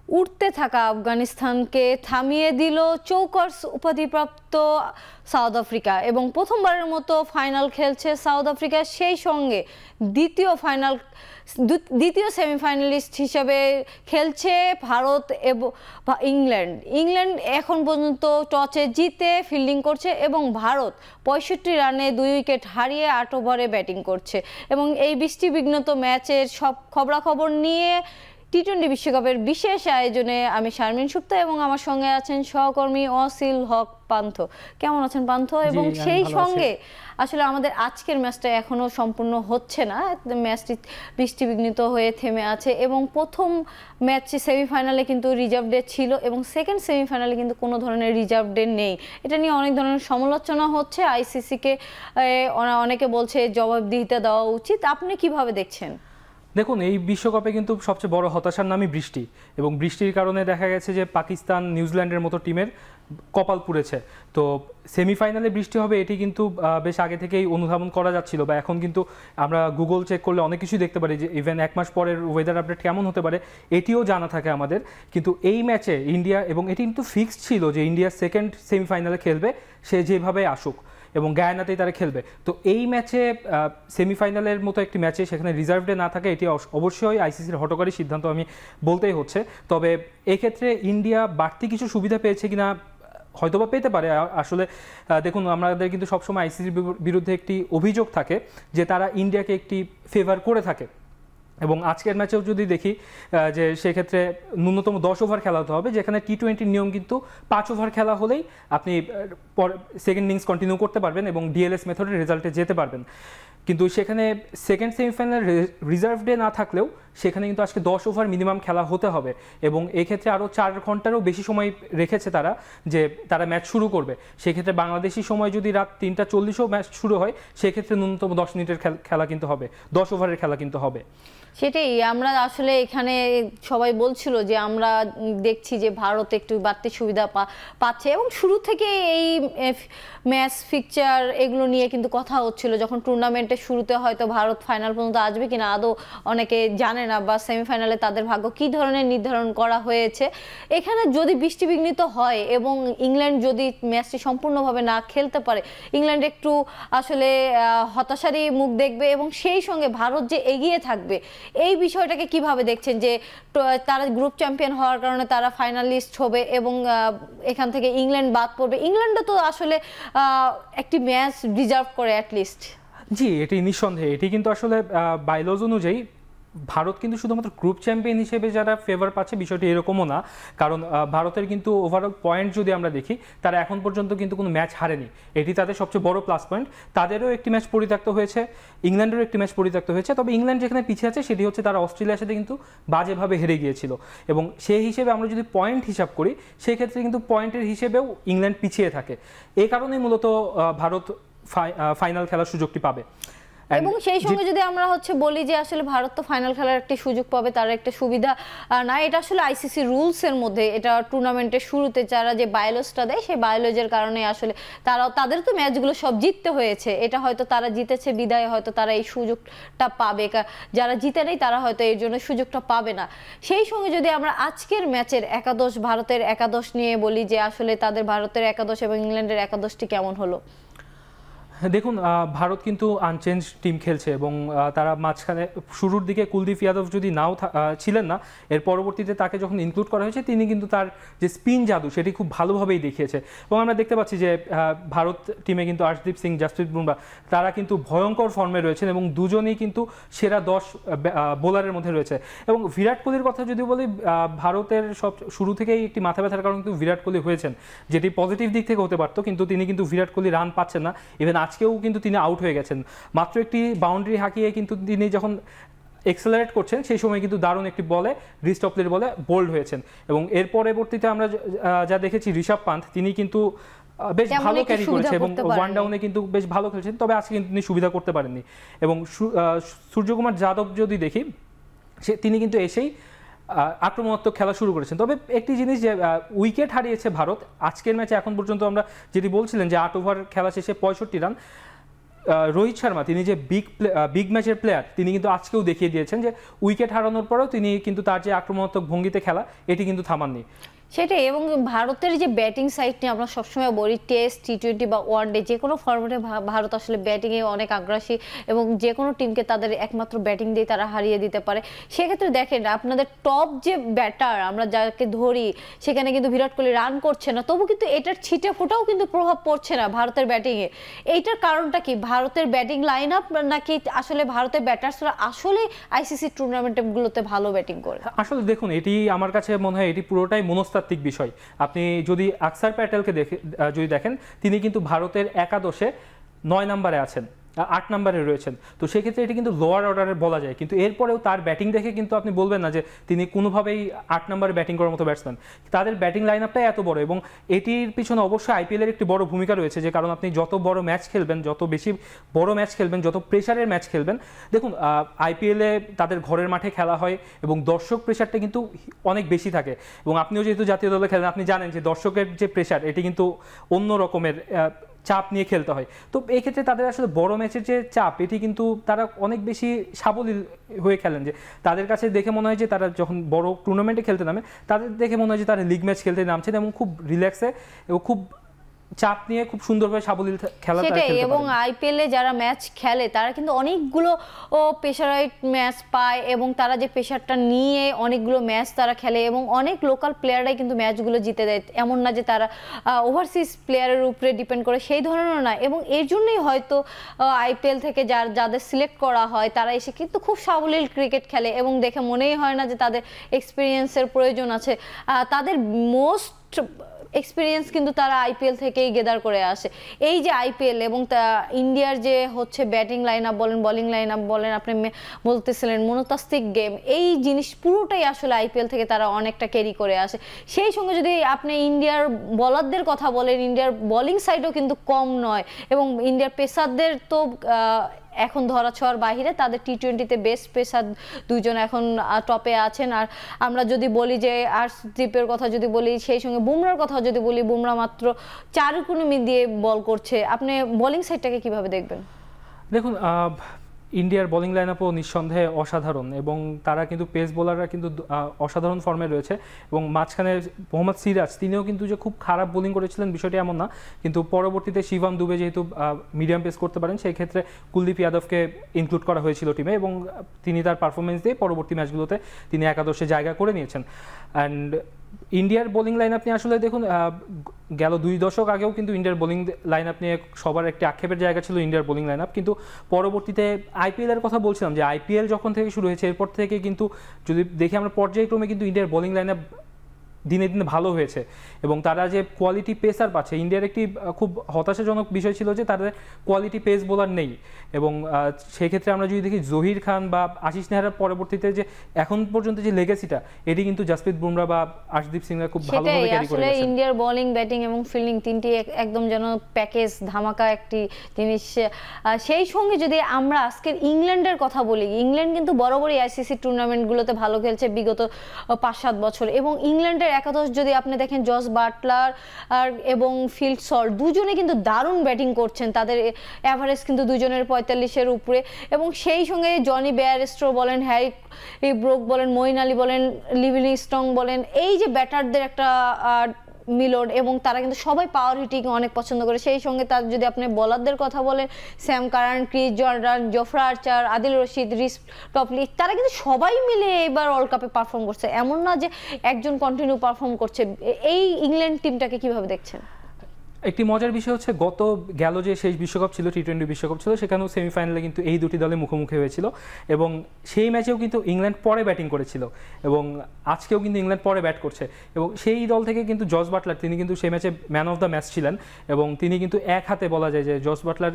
উঠতে থাকা আফগানিস্তানকে থামিয়ে দিল চৌকার্স উপাধিপ্রাপ্ত সাউথ আফ্রিকা এবং প্রথমবারের মতো ফাইনাল খেলছে সাউথ আফ্রিকা। সেই সঙ্গে দ্বিতীয় সেমিফাইনালিস্ট হিসেবে খেলছে ভারত এবং ইংল্যান্ড এখন পর্যন্ত টসে জিতে ফিল্ডিং করছে এবং ভারত ৬৫ রানে ২ উইকেট হারিয়ে ৮ ওভারে ব্যাটিং করছে। এবং এই বৃষ্টিবিঘ্নিত ম্যাচের সব খবরাখবর নিয়ে টি-20 বিশ্বকাপের বিশেষ আয়োজনে আমি শারমিন সুপ্তা এবং আমার সঙ্গে আছেন সহকর্মী অসিল হক পান্থ। কেমন আছেন পান্থ? এবং সেই সঙ্গে আসলে আমাদের আজকের ম্যাচটা এখনো সম্পূর্ণ হচ্ছে না, ম্যাচটি বৃষ্টিবিঘ্নিত হয়ে থেমে আছে এবং প্রথম ম্যাচটি সেমিফাইনালে কিন্তু রিজার্ভ ডে ছিল এবং সেকেন্ড সেমিফাইনালে কিন্তু কোনো ধরনের রিজার্ভ ডে নেই। এটা নিয়ে অনেক ধরনের সমালোচনা হচ্ছে, আইসিসিকে অনেকে বলছে জবাবদিহিতা দেওয়া উচিত। আপনি কিভাবে দেখছেন? দেখুন, এই বিশ্বকাপে কিন্তু সবচেয়ে বড় হতাশার নামই বৃষ্টি, এবং বৃষ্টির কারণে দেখা গেছে যে পাকিস্তান, নিউজিল্যান্ডের মতো টিমের কপাল পুড়েছে। তো সেমিফাইনালে বৃষ্টি হবে এটি কিন্তু বেশ আগে থেকেই অনুধাবন করা যাচ্ছিল, বা এখন কিন্তু আমরা গুগল চেক করলে অনেক কিছুই দেখতে পারি যে ইভেন 1 মাস পরের ওয়েদার আপডেট কেমন হতে পারে এটিও জানা থাকে আমাদের। কিন্তু এই ম্যাচে ইন্ডিয়া, এবং এটি কিন্তু ফিক্সড ছিল যে ইন্ডিয়া সেকেন্ড সেমিফাইনালে খেলবে, সে যেভাবে আসুক, এবং গায়ানাতেই তারা খেলবে। তো এই ম্যাচে সেমিফাইনালের মতো একটি ম্যাচে সেখানে রিজার্ভ ডে না থাকে এটি অবশ্যই আইসিসির হঠকারী সিদ্ধান্ত আমি বলতেই হচ্ছে। তবে এক্ষেত্রে ইন্ডিয়া বাড়তি কিছু সুবিধা পেয়েছে কিনা হয়তোবা পেতে পারে। আসলে দেখুন, আমাদের কিন্তু সবসময় আইসিসির বিরুদ্ধে একটি অভিযোগ থাকে যে তারা ইন্ডিয়াকে একটি ফেভার করে থাকে, এবং আজকের ম্যাচেও যদি দেখি যে সেক্ষেত্রে ন্যূনতম 10 ওভার খেলা হতে হবে, যেখানে টি-20 নিয়ম কিন্তু 5 ওভার খেলা হলেই আপনি সেকেন্ড ইনিংস কন্টিনিউ করতে পারবেন এবং ডিএলএস মেথডের রেজাল্টে যেতে পারবেন। কিন্তু সেখানে সেকেন্ড সেমিফাইনাল রিজার্ভ ডে না থাকলেও সেখানে কিন্তু আজকে 10 ওভার মিনিমাম খেলা হতে হবে, এবং এক্ষেত্রে আরও 4 ঘন্টারও বেশি সময় রেখেছে তারা, যে তারা ম্যাচ শুরু করবে। সেক্ষেত্রে বাংলাদেশি সময় যদি রাত 3টা 40-ও ম্যাচ শুরু হয়, সেক্ষেত্রে ন্যূনতম 10 মিনিটের খেলা কিন্তু হবে, 10 ওভারের খেলা কিন্তু হবে। সেটাই আমরা আসলে এখানে সবাই বলছিল যে আমরা দেখছি যে ভারত একটু বাড়তি সুবিধা পাচ্ছে, এবং শুরু থেকে এই ম্যাচ ফিকচার এগুলো নিয়ে কিন্তু কথা হচ্ছিল। যখন টুর্নামেন্টের শুরুতে হয়তো ভারত ফাইনাল পর্যন্ত আসবে কিনা আদৌ অনেকে জানে না, বা সেমিফাইনালে তাদের ভাগ্য কী ধরনের নির্ধারণ করা হয়েছে। এখানে যদি বৃষ্টিবিঘ্নিত হয় এবং ইংল্যান্ড যদি ম্যাচটি সম্পূর্ণভাবে না খেলতে পারে, ইংল্যান্ড একটু আসলে হতাশারই মুখ দেখবে, এবং সেই সঙ্গে ভারত যে এগিয়ে থাকবে এই বিষয়টাকে কিভাবে দেখছেন? যে তারা গ্রুপ চ্যাম্পিয়ন হওয়ার কারণে তারা ফাইনালিস্ট হবে এবং এখান থেকে ইংল্যান্ড বাদ পড়বে। ইংল্যান্ডও তো আসলে একটি ম্যাচ ডিজার্ভ করে অ্যাটলিস্ট। জি, এটি নিঃসন্দেহে, এটি কিন্তু আসলে বাইলজ অনুযায়ী ভারত কিন্তু শুধুমাত্র গ্রুপ চ্যাম্পিয়ন হিসেবে যারা ফেভার পাচ্ছে বিষয়টি এরকমও না, কারণ ভারতের কিন্তু ওভারঅল পয়েন্ট যদি আমরা দেখি, তারা এখন পর্যন্ত কিন্তু কোনো ম্যাচ হারেনি, এটি তাদের সবচেয়ে বড় প্লাস পয়েন্ট। তাদেরও একটি ম্যাচ পরিত্যক্ত হয়েছে, ইংল্যান্ডেরও একটি ম্যাচ পরিত্যক্ত হয়েছে, তবে ইংল্যান্ড যেখানে পিছিয়ে আছে সেটি হচ্ছে তারা অস্ট্রেলিয়ার সাথে কিন্তু বাজেভাবে হেরে গিয়েছিল, এবং সেই হিসেবে আমরা যদি পয়েন্ট হিসাব করি সেক্ষেত্রে কিন্তু পয়েন্টের হিসেবেও ইংল্যান্ড পিছিয়ে থাকে। এই কারণেই মূলত ভারত ফাইনাল খেলার সুযোগটি পাবে। এবং সেই সঙ্গে যদি আমরা বলি যে আসলে ভারত তো ফাইনাল খেলার একটি সুযোগ পাবে, তার একটা সুবিধা না, এটা আসলে আইসিসি রুলসের মধ্যে, এটা টুর্নামেন্টের শুরুতে যারা যে বায়োলজটা দেয় সেই বায়োলজের কারণে আসলে তাদের তো ম্যাচগুলো সব জিততে হয়েছে, এটা হয়তো তারা জিতেছে বিদায় হয়তো তারা এই সুযোগটা পাবে, যারা জিতে নেই তারা হয়তো এই জন্য সুযোগটা পাবে না। সেই সঙ্গে যদি আমরা আজকের ম্যাচের একাদশ, ভারতের একাদশ নিয়ে বলি যে আসলে তাদের ভারতের একাদশ এবং ইংল্যান্ডের একাদশটি কেমন হলো? দেখুন, ভারত কিন্তু আনচেঞ্জ টিম খেলছে, এবং তারা মাঝখানে শুরুর দিকে কুলদীপ যাদব যদি নাও ছিলেন না, এর পরবর্তীতে তাকে যখন ইনক্লুড করা হয়েছে তিনি কিন্তু তার যে স্পিন জাদু সেটি খুব ভালোভাবেই দেখিয়েছে। এবং আমরা দেখতে পাচ্ছি যে ভারত টিমে কিন্তু আর্শদীপ সিং, জাসপ্রীত বুমরা তারা কিন্তু ভয়ঙ্কর ফর্মে রয়েছেন, এবং দুজনেই কিন্তু সেরা 10 বোলারের মধ্যে রয়েছে। এবং বিরাট কোহলির কথা যদি বলি, ভারতের সব শুরু থেকেই একটি মাথা ব্যথার কারণ কিন্তু বিরাট কোহলি হয়েছেন, যেটি পজিটিভ দিক থেকে হতে পারতো, কিন্তু তিনি কিন্তু বিরাট কোহলি রান পাচ্ছেন না। ইভেন আজকেও কিন্তু তিনি আউট হয়ে গেছেন, মাত্র একটি বাউন্ডারি হাঁকিয়ে কিন্তু তিনি যখন এক্সেলারেট করছেন সেই সময় কিন্তু দারুণ একটি বলে, রিস্ট অফ প্লের বলে বোল্ড হয়েছেন। এবং এর পরবর্তীতে আমরা যা দেখেছি, ঋষভ পান্থ তিনি কিন্তু বেশ ভালো ক্যারি করেছে এবং ওয়ান ডাউনে কিন্তু বেশ ভালো খেলছেন, তবে আজকে কিন্তু তিনি সুবিধা করতে পারেননি। এবং সূর্যকুমার যাদব যদি দেখি, তিনি কিন্তু এসেই আক্রমণাত্মক খেলা শুরু করেছেন। তবে একটি জিনিস, যে উইকেট হারিয়েছে ভারত আজকের ম্যাচে, এখন পর্যন্ত আমরা যেটি বলছিলেন যে 8 ওভার খেলা শেষে 65 রান, রোহিত শর্মা তিনি যে বিগ ম্যাচের প্লেয়ার, তিনি কিন্তু আজকেও দেখিয়ে দিয়েছেন যে উইকেট হারানোর পরেও তিনি কিন্তু তার যে আক্রমণাত্মক ভঙ্গিতে খেলা এটি কিন্তু থামাননি। সেটাই, এবং ভারতের যে ব্যাটিং সাইড নিয়ে আমরা সবসময় বলি, টেস্ট, টি-20 বা ওয়ানডে যে কোনো ফরম্যাটে ভারত আসলে ব্যাটিংয়ে অনেক আগ্রাসী এবং যে কোনো টিমকে তাদের একমাত্র ব্যাটিং দিয়ে তারা হারিয়ে দিতে পারে। সেক্ষেত্রে দেখেন আপনাদের টপ যে ব্যাটার আমরা যাকে ধরি, সেখানে কিন্তু বিরাট কোহলি রান করছে না, তবু কিন্তু এটার ছিটে ফোটাও কিন্তু প্রভাব পড়ছে না ভারতের ব্যাটিংয়ে। এইটার কারণটা কি? ভারতের ব্যাটিং লাইন আপ, নাকি আসলে ভারতের ব্যাটার্সরা আসলে আইসিসি টুর্নামেন্টগুলোতে ভালো ব্যাটিং করে? আসলে দেখুন, এটি আমার কাছে মনে হয় এটি পুরোটাই মনস্তাত্ত্বিক বিষয়। আপনি যদি আকসার প্যাটেলকে যদি দেখেন, তিনি কিন্তু ভারতের একাদশে 9 নম্বরে আছেন, 8 নম্বরে রয়েছেন। তো সেক্ষেত্রে এটি কিন্তু লোয়ার অর্ডারে বলা যায়, কিন্তু এরপরেও তার ব্যাটিং দেখে কিন্তু আপনি বলবেন না যে তিনি কোনোভাবেই 8 নম্বরে ব্যাটিং করার মতো ব্যাটসম্যান। তাদের ব্যাটিং লাইন আপটাই এত বড়, এবং এটির পিছনে অবশ্যই আইপিএলের একটি বড় ভূমিকা রয়েছে। যে কারণ আপনি যত বড় ম্যাচ খেলবেন, যত বেশি বড় ম্যাচ খেলবেন, যত প্রেশারের ম্যাচ খেলবেন, দেখুন আইপিএলে তাদের ঘরের মাঠে খেলা হয় এবং দর্শক প্রেশারটা কিন্তু অনেক বেশি থাকে। এবং আপনিও যেহেতু জাতীয় দলে খেলেন, আপনি জানেন যে দর্শকের যে প্রেশার এটি কিন্তু অন্য রকমের চাপ নিয়ে খেলতে হয়। তো এই ক্ষেত্রে তাদের আসলে বড় ম্যাচের যে চাপ, এটি কিন্তু তারা অনেক বেশি সাবলীল হয়ে খেলেন। যে তাদের কাছে দেখে মনে হয় যে তারা যখন বড় টুর্নামেন্টে খেলতে নামে, তাদের দেখে মনে হয় যে তারা লিগ ম্যাচ খেলতে নামছেন এবং খুব রিল্যাক্সে এবং খুব চাপ নিয়ে খুব সুন্দরভাবে সাবলীল খেলা খেলতে পারে। এবং আইপিএল এ যারা ম্যাচ খেলে তারা কিন্তু অনেকগুলো প্রেশারাইট ম্যাচ পায়, এবং তারা যে প্রেশারটা নিয়ে অনেকগুলো ম্যাচ তারা খেলে, এবং অনেক লোকাল প্লেয়াররাই কিন্তু ম্যাচগুলো জিতে দেয়। এমন না যে তারা ওভারসিজ প্লেয়ারের উপরে ডিপেন্ড করে, সেই ধরনের না। এবং এর জন্যই হয়তো আইপিএল থেকে যাদের সিলেক্ট করা হয় তারা এসে কিন্তু খুব সাবলীল ক্রিকেট খেলে, এবং দেখে মনেই হয় না যে তাদের এক্সপিরিয়েন্সের প্রয়োজন আছে। তাদের মোস্ট এক্সপিরিয়েন্স কিন্তু তারা আইপিএল থেকেই গেদার করে আসে। এই যে আইপিএল এবং ইন্ডিয়ার যে হচ্ছে ব্যাটিং লাইন আপ বলেন, বোলিং লাইন আপ বলেন, আপনি বলতেছিলেন মনোতাত্ত্বিক গেম, এই জিনিস পুরোটাই আসলে আইপিএল থেকে তারা অনেকটা ক্যারি করে আসে। সেই সঙ্গে যদি আপনি ইন্ডিয়ার বলারদের কথা বলেন, ইন্ডিয়ার বোলিং সাইডও কিন্তু কম নয়, এবং ইন্ডিয়ার পেসারদের তো এখন ধরা ছোঁয়ার বাহিরে। তাদের টি-20তে বেস্ট পেসার দুইজন এখন টপে আছেন। আর আমরা যদি বলি যে আর্শদীপের কথা যদি বলি, সেই সঙ্গে বুমরার কথা যদি বলি, বুমরা মাত্র 4 ইকোনমি দিয়ে বল করছে। আপনি বোলিং সাইডটাকে কিভাবে দেখবেন? দেখুন, ইন্ডিয়ার বোলিং লাইন আপও নিঃসন্দেহে অসাধারণ, এবং তারা কিন্তু পেস বোলাররা কিন্তু অসাধারণ ফর্মে রয়েছে। এবং মাঝখানে মোহাম্মদ সিরাজ, তিনিও কিন্তু যে খুব খারাপ বোলিং করেছিলেন বিষয়টি এমন না, কিন্তু পরবর্তীতে শিবম দুবে যেহেতু মিডিয়াম পেস করতে পারেন, সেই ক্ষেত্রে কুলদীপ যাদবকে ইনক্লুড করা হয়েছিল টিমে, এবং তিনি তার পারফরমেন্স দিয়ে পরবর্তী ম্যাচগুলোতে তিনি একাদশে জায়গা করে নিয়েছেন। অ্যান্ড ইন্ডিয়ার বোলিং লাইন আপনি আসলে দেখুন, গেল 2 দশক আগেও কিন্তু ইন্ডিয়ার বোলিং লাইন আপ নিয়ে সবার একটি আক্ষেপের জায়গা ছিল ইন্ডিয়ার বোলিং লাইন আপ, কিন্তু পরবর্তীতে আইপিএলের কথা বলছিলাম যে আইপিএল যখন থেকে শুরু হয়েছে এরপর থেকে কিন্তু যদি দেখি আমরা পর্যায়ক্রমে কিন্তু ইন্ডিয়ার বোলিং লাইন আপ দিনে দিনে ভালো হয়েছে, এবং তারা যে কোয়ালিটি পেসার পাচ্ছে। ইন্ডিয়ার একটি খুব হতাশাজনক বিষয় ছিল যে তাদের কোয়ালিটি পেস বোলার নেই, এবং সেক্ষেত্রে আমরা যদি দেখি জহির খান বা আশিস নেহরার পরবর্তীতে যে এখন পর্যন্ত যে লেগেসিটা, এটি কিন্তু জাসপ্রীত বুমরা বা আর্শদীপ সিংরা খুব ভালোভাবে ক্যারি করে গেছেন। ইন্ডিয়ার বোলিং, ব্যাটিং এবং ফিল্ডিং তিনটি একদম যেন প্যাকেজ ধামাকা একটি জিনিস। সেই সঙ্গে যদি আমরা আজকের ইংল্যান্ডের কথা বলি, ইংল্যান্ড কিন্তু বরাবরই আইসিসি টুর্নামেন্টগুলোতে ভালো খেলছে বিগত 5-7 বছর, এবং ইংল্যান্ডের একাদশ যদি আপনি দেখেন, জস বাটলার এবং ফিল সল্ট দুজনে কিন্তু দারুণ ব্যাটিং করছেন। তাদের এভারেজ কিন্তু দুজনের 45-এর উপরে, এবং সেই সঙ্গে জনি বেয়ারস্টো বলেন, হ্যারি ব্রুক বলেন, মঈন আলী বলেন, লিভিংস্টন বলেন, এই যে ব্যাটারদের একটা মিলোড, এবং তারা কিন্তু সবাই পাওয়ার হিটিং অনেক পছন্দ করে। সেই সঙ্গে তার যদি আপনি বোলারদের কথা বলেন, Sam Curran, Chris Jordan, Jofra Archer, Adil Rashid, Reece Topley, তারা কিন্তু সবাই মিলে এবার ওয়ার্ল্ড কাপে পারফর্ম করছে। এমন না যে একজন কন্টিনিউ পারফর্ম করছে। এই ইংল্যান্ড টিমটাকে কিভাবে দেখছেন? একটি মজার বিষয় হচ্ছে, গেল যে শেষ বিশ্বকাপ ছিল, টি-20 বিশ্বকাপ ছিল, সেখানেও সেমিফাইনালে কিন্তু এই দুটি দলে মুখোমুখি হয়েছিল, এবং সেই ম্যাচেও কিন্তু ইংল্যান্ড পরে ব্যাটিং করেছিল, এবং আজকেও কিন্তু ইংল্যান্ড পরে ব্যাট করছে। এবং সেই দল থেকে কিন্তু জস বাটলার, তিনি কিন্তু সেই ম্যাচে ম্যান অফ দ্য ম্যাচ ছিলেন, এবং তিনি কিন্তু এক হাতে বলা যায় যে জস বাটলার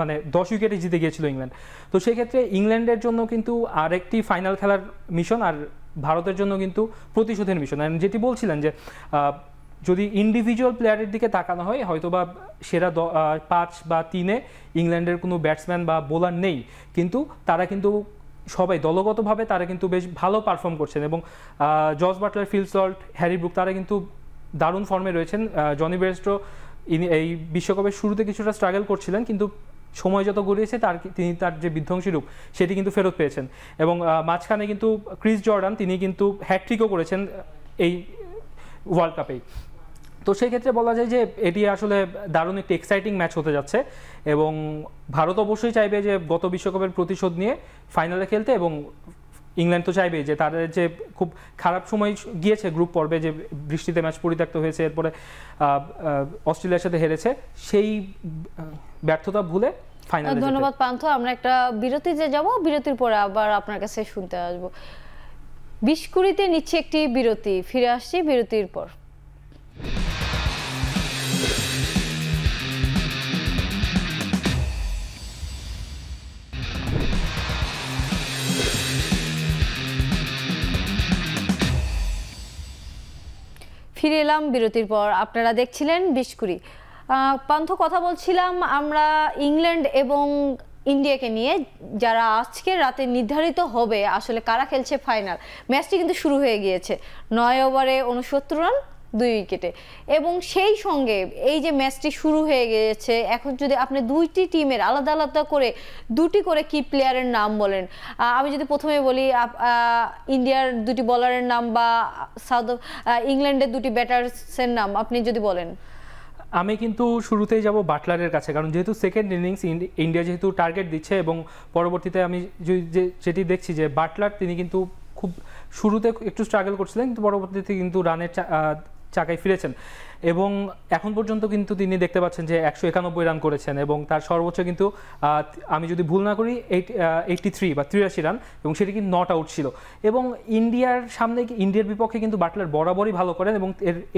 মানে 10 উইকেটে জিতে গিয়েছিল ইংল্যান্ড। তো সেক্ষেত্রে ইংল্যান্ডের জন্য কিন্তু আরেকটি ফাইনাল খেলার মিশন, আর ভারতের জন্য কিন্তু প্রতিশোধের মিশন। যেটি বলছিলেন যে যদি ইন্ডিভিজুয়াল প্লেয়ারের দিকে তাকানো হয়, হয়তো বা সেরা 5 বা 3-এ ইংল্যান্ডের কোনো ব্যাটসম্যান বা বোলার নেই, কিন্তু তারা কিন্তু সবাই দলগতভাবে তারা কিন্তু বেশ ভালো পারফর্ম করছেন। এবং Jos Buttler, Phil Salt, Harry Brook, তারা কিন্তু দারুণ ফর্মে রয়েছেন। জনি বেয়ারস্টো এই বিশ্বকাপের শুরুতে কিছুটা স্ট্রাগল করছিলেন, কিন্তু সময় যত গড়িয়েছে তিনি তার যে বিধ্বংসী রূপ সেটি কিন্তু ফেরত পেয়েছেন। এবং মাঝখানে কিন্তু ক্রিস জর্ডান তিনি কিন্তু হ্যাটট্রিকও করেছেন এই ওয়ার্ল্ড কাপেই। তো সেই ক্ষেত্রে বলা যায় যে এটি আসলে দারুণ একটি এক্সাইটিং ম্যাচ হতে যাচ্ছে এবং ভারত অবশ্যই চাইবে যে গত বিশ্বকাপের প্রতিশোধ নিয়ে ফাইনালে খেলতে, এবং ইংল্যান্ড তো চাইবে যে তাদের যে খুব খারাপ সময় গিয়েছে গ্রুপ পর্বে, যে বৃষ্টিতে ম্যাচ পরিত্যক্ত হয়েছে, এরপরে অস্ট্রেলিয়ার সাথে হেরেছে, সেই ব্যর্থতা ভুলে ফাইনালে। ধন্যবাদ পান্থ। আমরা একটা বিরতিতে যাব, বিরতির পরে আবার আপনার কাছে শুনতে আসবো। 20-20 নিচ্ছে একটি বিরতি, ফিরে আসছি বিরতির পর। ফিরে এলাম বিরতির পর। আপনারা দেখছিলেন 20-20। পান্থ, কথা বলছিলাম আমরা ইংল্যান্ড এবং ইন্ডিয়াকে নিয়ে, যারা আজকের রাতে নির্ধারিত হবে আসলে কারা খেলছে ফাইনাল। ম্যাচটি কিন্তু শুরু হয়ে গিয়েছে, 9 ওভারে 69 রান 2 উইকেটে। এবং সেই সঙ্গে এই যে ম্যাচটি শুরু হয়ে গিয়েছে, এখন যদি আপনি দুইটি টিমের আলাদা আলাদা করে দুটি করে কি প্লেয়ারের নাম বলেন, আমি যদি প্রথমে বলি ইন্ডিয়ার দুটি বলারের নাম বা ইংল্যান্ডের দুটি ব্যাটার্সের নাম আপনি যদি বলেন। আমি কিন্তু শুরুতেই যাব বাটলারের কাছে, কারণ যেহেতু সেকেন্ড ইনিংস ইন্ডিয়া যেহেতু টার্গেট দিচ্ছে, এবং পরবর্তীতে আমি যেটি দেখছি যে বাটলার তিনি কিন্তু খুব শুরুতে একটু স্ট্রাগল করছিলেন, কিন্তু পরবর্তীতে কিন্তু রানের চাকায় ফিরেছেন এবং এখন পর্যন্ত কিন্তু তিনি দেখতে পাচ্ছেন যে 191 রান করেছেন এবং তার সর্বোচ্চ কিন্তু আমি যদি ভুল না করি 83 বা 83 রান, এবং সেটি কিন্তু নট আউট ছিল। এবং ইন্ডিয়ার বিপক্ষে কিন্তু বাটলার বরাবরই ভালো করেন, এবং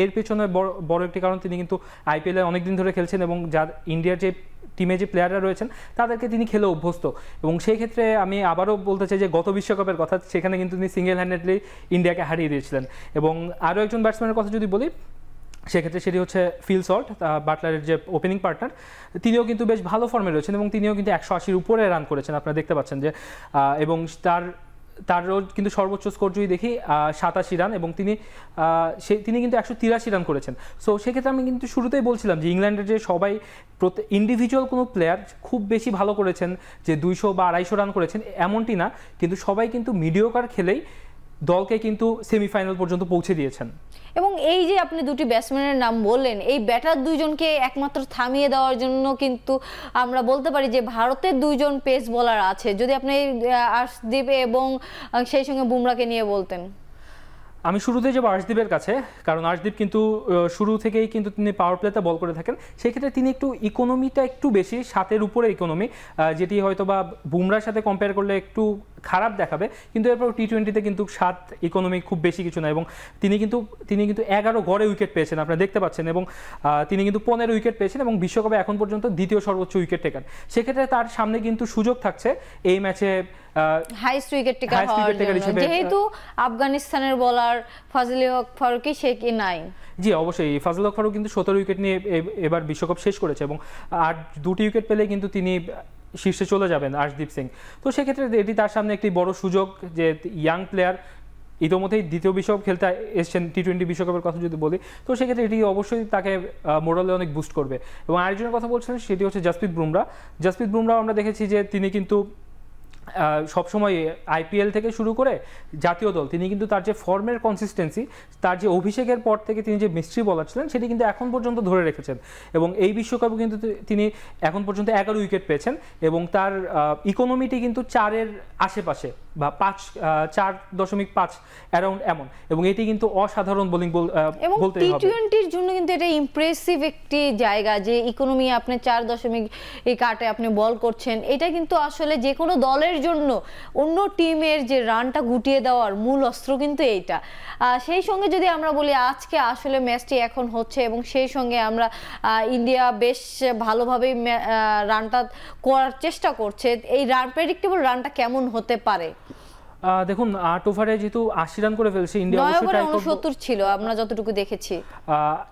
এর পেছনে বড় একটি কারণ তিনি কিন্তু আইপিএলে অনেকদিন ধরে খেলছেন, এবং যার ইন্ডিয়ার যে টিমে যে প্লেয়াররা রয়েছেন তাদেরকে তিনি খেলে অভ্যস্ত। এবং সেই ক্ষেত্রে আমি আবারও বলতে চাই যে গত বিশ্বকাপের কথা, সেখানে কিন্তু তিনি সিঙ্গেল হ্যান্ডেডলি ইন্ডিয়াকে হারিয়ে দিয়েছিলেন। এবং আরও একজন ব্যাটসম্যানের কথা যদি বলি, সেক্ষেত্রে সেটি হচ্ছে ফিল সল্ট, বাটলারের যে ওপেনিং পার্টনার, তিনিও কিন্তু বেশ ভালো ফর্মে রয়েছেন এবং তিনিও কিন্তু 180-র উপরে রান করেছেন, আপনারা দেখতে পাচ্ছেন যে। এবং তারও কিন্তু সর্বোচ্চ স্কোর যদি দেখি 87 রান, এবং তিনি কিন্তু 183 রান করেছেন। সো সেক্ষেত্রে আমি কিন্তু শুরুতেই বলছিলাম যে ইংল্যান্ডের যে সবাই ইন্ডিভিজুয়াল কোনো প্লেয়ার খুব বেশি ভালো করেছেন, যে 200 বা 250 রান করেছেন এমনটি না, কিন্তু সবাই কিন্তু মিডিওকার খেলেই দলকে কিন্তু সেমিফাইনাল পর্যন্ত পৌঁছে দিয়েছেন। এবং এই যে আপনি দুটি ব্যাটসম্যানের নাম বললেন, এই ব্যাটার দুইজনকে একমাত্র থামিয়ে দেওয়ার জন্য কিন্তু আমরা বলতে পারি যে ভারতের দুইজন পেস বোলার আছে। যদি আপনি আর্শদীপ এবং সেই সঙ্গে বুমরাকে নিয়ে বলতেন। আমি শুরুতে যাবো আর্শদীপের কাছে, কারণ আর্শদীপ কিন্তু শুরু থেকেই কিন্তু তিনি পাওয়ার প্লেতে বল করে থাকেন। সেক্ষেত্রে তিনি একটু ইকোনমিটা একটু বেশি, 7-এর উপরে ইকোনমি, যেটি হয়তো বা বুমরার সাথে কম্পেয়ার করলে একটু খারাপ দেখাবে, কিন্তু এরপর টি-20তে কিন্তু 7 ইকোনমি খুব বেশি কিছু না। এবং তিনি কিন্তু 11 গড়ে উইকেট পেয়েছেন, আপনারা দেখতে পাচ্ছেন, এবং তিনি কিন্তু 15 উইকেট পেয়েছেন এবং বিশ্বকাপে এখন পর্যন্ত দ্বিতীয় সর্বোচ্চ উইকেট টেকার। সেক্ষেত্রে তার সামনে কিন্তু সুযোগ থাকছে এই ম্যাচে হাইস্ট উইকেট টেকার হওয়ার জন্য, যেহেতু আফগানিস্তানের বোলার ফাজলে হক ফারুকি সে কি নাই। জি অবশ্যই, ফাজলে হক ফারুক কিন্তু 17 উইকেট নিয়ে এবার বিশ্বকাপ শেষ করেছে, এবং আর 2টি উইকেট পেলে কিন্তু তিনি শীর্ষে চলে যাবেন আর্শদীপ সিং। তো সেক্ষেত্রে এটি তার সামনে একটি বড় সুযোগ, যে ইয়াং প্লেয়ার ইতিমধ্যেই দ্বিতীয় বিশ্বকাপ খেলতে এসছেন, টি-20 বিশ্বকাপের কথা যদি বলি, তো সেক্ষেত্রে এটি অবশ্যই তাকে মোরালে অনেক বুস্ট করবে। এবং আরেকজনের কথা বলছিলেন, সেটি হচ্ছে জাসপ্রীত বুমরা। আমরা দেখেছি যে তিনি কিন্তু সবসময় আইপিএল থেকে শুরু করে জাতীয় দল, তিনি কিন্তু তার যে ফর্মের কনসিস্টেন্সি, তার যে অভিষেকের পর থেকে তিনি যে মিস্ট্রি বলার ছিলেন, সেটি কিন্তু এখন পর্যন্ত ধরে রেখেছেন। এবং এই বিশ্বকাপে কিন্তু তিনি এখন পর্যন্ত 11 উইকেট পেয়েছেন, এবং তার ইকোনমিটি কিন্তু 4-এর আশেপাশে বা 4.5 অ্যারাউন্ড এমন, এবং এটি কিন্তু অসাধারণ বোলিং বলতে হবে। টি-20-র জন্য কিন্তু এটা ইমপ্রেসিভ একটি জায়গা, যে ইকোনমি আপনি 4.8 আপনি বল করছেন, এটা কিন্তু আসলে যে কোনো দলের জন্য অন্য টিমের যে রানটা গুটিয়ে দেওয়ার মূল অস্ত্র কিন্তু এইটা। সেই সঙ্গে যদি আমরা বলি আজকে আসলে ম্যাচটি এখন হচ্ছে, এবং সেই সঙ্গে আমরা ইন্ডিয়া বেশ ভালোভাবেই রানটা করার চেষ্টা করছে, এই প্রেডিক্টেবল রানটা কেমন হতে পারে? দেখুন 8 ওভারে যেহেতু 80 রান করে ফেলছে ইন্ডিয়া, 9 ওভারে 69 ছিল আমরা যতটুকু দেখেছি।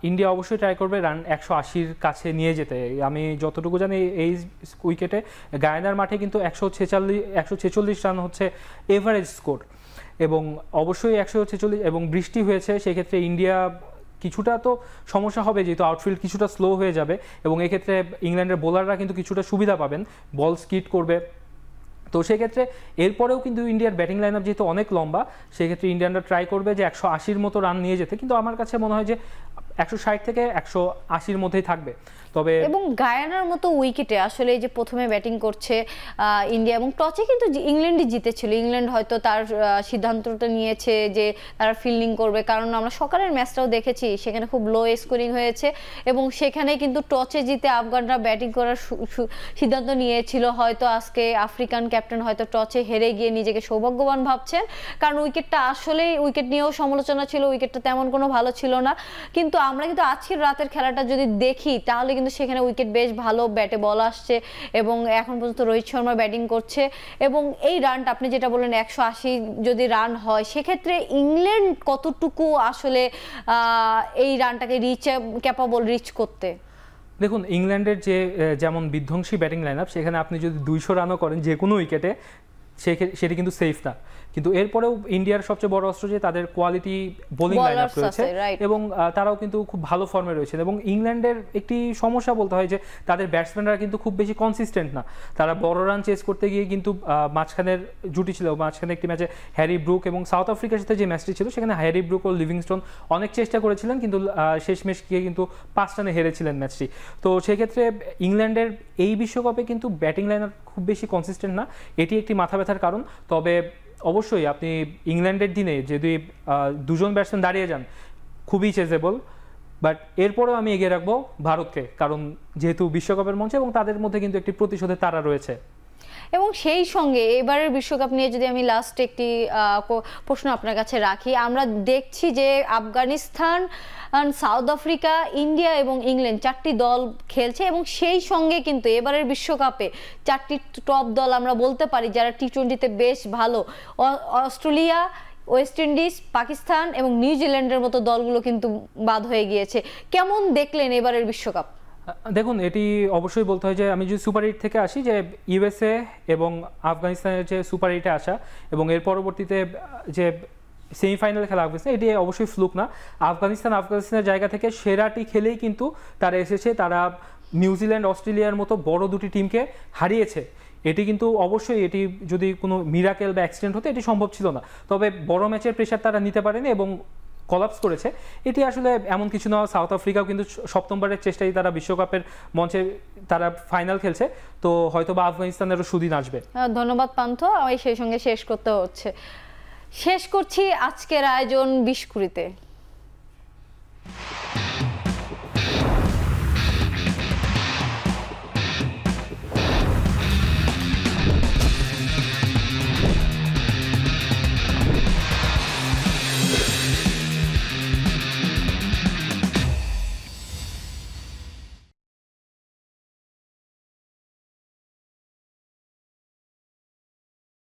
ইন্ডিয়া অবশ্যই ট্রাই করবে রান 180-র কাছে নিয়ে যেতে। আমি যতটুকু জানি এই উইকেটে গায়ানার মাঠে কিন্তু 146 রান হচ্ছে এভারেজ স্কোর, এবং অবশ্যই 146, এবং বৃষ্টি হয়েছে, সেক্ষেত্রে ইন্ডিয়া কিছুটা তো সমস্যা হবে, যেহেতু আউটফিল্ড কিছুটা স্লো হয়ে যাবে এবং এক্ষেত্রে ইংল্যান্ডের বোলাররা কিন্তু কিছুটা সুবিধা পাবেন, বল স্কিট করবে। তো সেক্ষেত্রে এরপরেও কিন্তু ইন্ডিয়ার ব্যাটিং লাইন আপ যেহেতু অনেক লম্বা, সেক্ষেত্রে ইন্ডিয়ানরা ট্রাই করবে যে 180-র মতো রান নিয়ে যেতে, কিন্তু আমার কাছে মনে হয় যে 160 থেকে 180-র মধ্যেই থাকবে। তবে এবং গায়ানার মতো উইকেটে আসলে এই যে প্রথমে ব্যাটিং করছে ইন্ডিয়া, এবং টসে কিন্তু ইংল্যান্ডই জিতেছিল। ইংল্যান্ড হয়তো তার সিদ্ধান্তটা নিয়েছে যে তারা ফিল্ডিং করবে, কারণ আমরা সকালের ম্যাচটাও দেখেছি, সেখানে খুব লো স্কোরিং হয়েছে এবং সেখানে কিন্তু টসে জিতে আফগানরা ব্যাটিং করার সিদ্ধান্ত নিয়েছিল। হয়তো আজকে আফ্রিকান ক্যাপ্টেন হয়তো টসে হেরে গিয়ে নিজেকে সৌভাগ্যবান ভাবছেন, কারণ উইকেটটা আসলেই, উইকেট নিয়েও সমালোচনা ছিল, উইকেটটা তেমন কোনো ভালো ছিল না। কিন্তু আমরা কিন্তু আজকের রাতের খেলাটা যদি দেখি তাহলে কিন্তু সেখানে উইকেট বেশ ভালো, ব্যাটে বল আসছে এবং এখন পর্যন্ত রোহিত শর্মা ব্যাটিং করছে। এবং এই রানটা আপনি যেটা বললেন 180 যদি রান হয়, সেক্ষেত্রে ইংল্যান্ড কতটুকু আসলে এই রানটাকে ক্যাপাবল রিচ করতে? দেখুন, ইংল্যান্ডের যে যেমন বিধ্বংসী ব্যাটিং লাইন আপ, সেখানে আপনি যদি 200 রানও করেন যে কোনো উইকেটে, সেটি কিন্তু সেফ না। কিন্তু এরপরেও ইন্ডিয়ার সবচেয়ে বড় অস্ত্র যে তাদের কোয়ালিটি বোলিং লাইন আপ রয়েছে এবং তারাও কিন্তু খুব ভালো ফর্মে রয়েছে। এবং ইংল্যান্ডের একটি সমস্যা বলতে হয় যে তাদের ব্যাটসম্যানরা কিন্তু খুব বেশি কনসিস্টেন্ট না। তারা বড় রান চেস করতে গিয়ে কিন্তু মাঝখানের জুটি ছিল, মাঝখানে একটি ম্যাচে হ্যারি ব্রুক এবং সাউথ আফ্রিকার সাথে যে ম্যাচটি ছিল, সেখানে হ্যারি ব্রুক ও লিভিংস্টোন অনেক চেষ্টা করেছিলেন, কিন্তু শেষমেশ গিয়ে কিন্তু 5 রানে হেরেছিলেন ম্যাচটি। তো সেক্ষেত্রে ইংল্যান্ডের এই বিশ্বকাপে কিন্তু ব্যাটিং লাইন আপ খুব বেশি কনসিস্টেন্ট না, এটি একটি মাথা ব্যথার কারণ। তবে অবশ্যই আপনি ইংল্যান্ডের দিনে যদি 2 জন ব্যাটসম্যান দাঁড়িয়ে যান, খুবই চেজেবল। বাট এরপরেও আমি এগিয়ে রাখবো ভারতকে, কারণ যেহেতু বিশ্বকাপের মঞ্চে এবং তাদের মধ্যে কিন্তু একটি প্রতিশোধের তারা রয়েছে। এবং সেই সঙ্গে এবারের বিশ্বকাপ নিয়ে যদি আমি লাস্ট একটি প্রশ্ন আপনার কাছে রাখি, আমরা দেখছি যে আফগানিস্তান, সাউথ আফ্রিকা, ইন্ডিয়া এবং ইংল্যান্ড 4টি দল খেলছে এবং সেই সঙ্গে কিন্তু এবারের বিশ্বকাপে 4টি টপ দল আমরা বলতে পারি যারা টি-20-তে বেশ ভালো, অস্ট্রেলিয়া, ওয়েস্ট ইন্ডিজ, পাকিস্তান এবং নিউজিল্যান্ডের মতো দলগুলো কিন্তু বাদ হয়ে গিয়েছে। কেমন দেখলেন এবারের বিশ্বকাপ? দেখুন, এটি অবশ্যই বলতে হয় যে আমি যদি সুপার 8 থেকে আসি, যে ইউএসএ এবং আফগানিস্তানের যে সুপার 8-এ আসা এবং এর পরবর্তীতে যে সেমিফাইনাল খেলা আফগানিস্তান, এটি অবশ্যই ফ্লুক না। আফগানিস্তানের জায়গা থেকে সেরাটি খেলেই কিন্তু তারা এসেছে, তারা নিউজিল্যান্ড, অস্ট্রেলিয়ার মতো বড় 2টি টিমকে হারিয়েছে। এটি কিন্তু অবশ্যই, এটি যদি কোনো মিরাকেল বা অ্যাক্সিডেন্ট হতো এটি সম্ভব ছিল না। তবে বড় ম্যাচের প্রেশার তারা নিতে পারেনি এবং কলাপস করেছে, এটি আসলে এমন কিছু না। সাউথ আফ্রিকাও কিন্তু 7মবারের চেষ্টায় তারা বিশ্বকাপের মঞ্চে তারা ফাইনাল খেলছে, তো হয়তো বা আফগানিস্তানেরও সুদিন আসবে। ধন্যবাদ পান্থ, আমি সেই সঙ্গে শেষ করতে হচ্ছে। শেষ করছি আজকের আয়োজন 20 কুড়িতে।